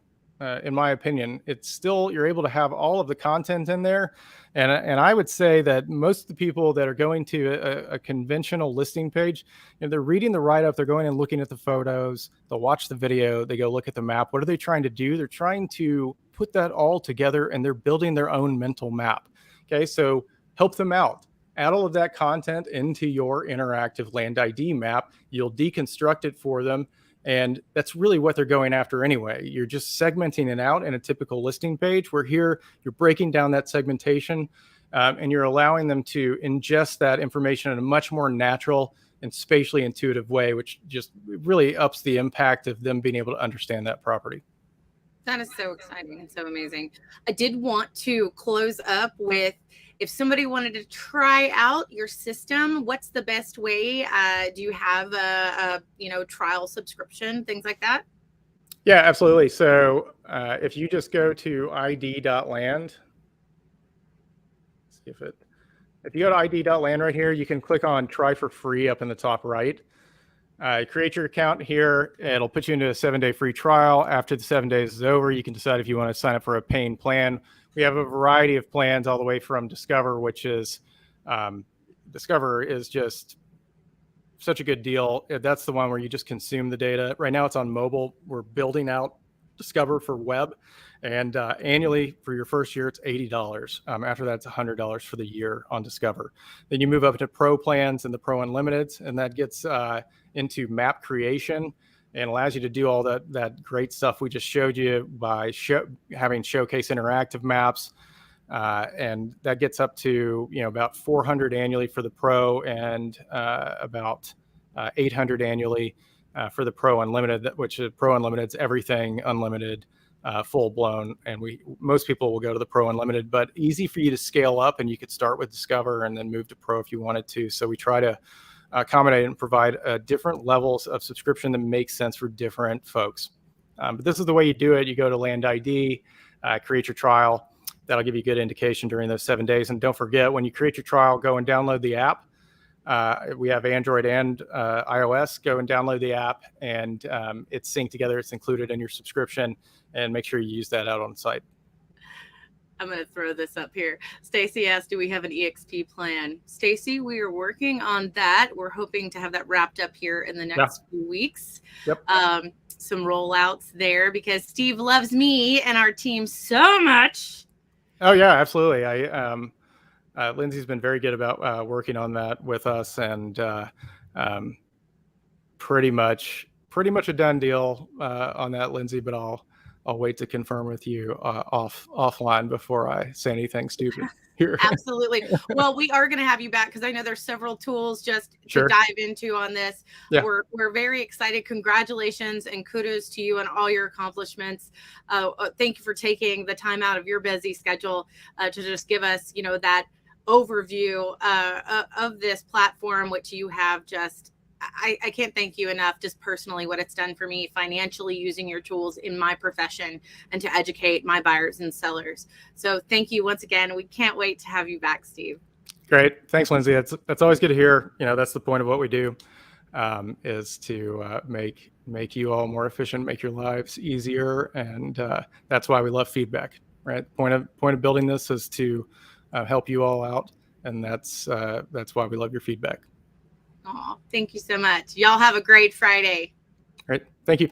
in my opinion. It's still, you're able to have all of the content in there. And I would say that most of the people that are going to a conventional listing page, they're reading the write-up, they're going and looking at the photos, they'll watch the video, they go look at the map. What are they trying to do? They're trying to put that all together, and they're building their own mental map. Okay, so help them out. Add all of that content into your interactive land ID map. You'll deconstruct it for them. And that's really what they're going after anyway. You're just segmenting it out in a typical listing page, where here you're breaking down that segmentation and you're allowing them to ingest that information in a much more natural and spatially intuitive way, which just really ups the impact of them being able to understand that property. That is so exciting and so amazing. I did want to close up with, if somebody wanted to try out your system, what's the best way? Do you have a trial subscription, things like that? Yeah, absolutely. So if you just go to id.land, see if you go to id.land right here, you can click on try for free up in the top right. Create your account here. It'll put you into a 7-day free trial. After the 7 days is over, you can decide if you want to sign up for a paying plan. We have a variety of plans all the way from Discover, which is Discover is just such a good deal. That's the one where you just consume the data. Right now it's on mobile. We're building out Discover for web, and annually for your first year, it's $80. After that, it's $100 for the year on Discover. Then you move up to Pro plans and the Pro Unlimited, and that gets into map creation and allows you to do all that great stuff we just showed you by having showcase interactive maps. And that gets up to about $400 annually for the Pro, and about $800 annually for the Pro Unlimited, which is Pro Unlimited's everything unlimited, full blown. And most people will go to the Pro Unlimited, but easy for you to scale up, and you could start with Discover and then move to Pro if you wanted to. So we try to accommodate and provide different levels of subscription that make sense for different folks. But this is the way you do it. You go to Land ID, create your trial. that'll give you good indication during those 7 days. And don't forget, when you create your trial, go and download the app. We have Android and iOS. Go and download the app, and it's synced together. It's included in your subscription, and make sure you use that out on site. I'm going to throw this up here. Stacy asked, do we have an EXP plan? Stacy, we are working on that. We're hoping to have that wrapped up here in the next few weeks. Yep. Some rollouts there, because Steve loves me and our team so much. Oh yeah, absolutely. Lindsay's been very good about working on that with us, and pretty much a done deal on that, Lindsay. But I'll wait to confirm with you offline before I say anything stupid here. Absolutely. Well, we are going to have you back, because I know there's several tools just Sure. to dive into on this. Yeah. We're very excited. Congratulations and kudos to you on all your accomplishments. Thank you for taking the time out of your busy schedule to just give us, that overview of this platform, which you have just, I can't thank you enough, just personally, what it's done for me financially, using your tools in my profession and to educate my buyers and sellers. So thank you once again. We can't wait to have you back, Steve. Great. Thanks, Lindsay. That's always good to hear. That's the point of what we do, is to make you all more efficient, make your lives easier. And that's why we love feedback, right? Point of building this is to help you all out. And that's why we love your feedback. Oh, thank you so much. Y'all have a great Friday. Great. Thank you.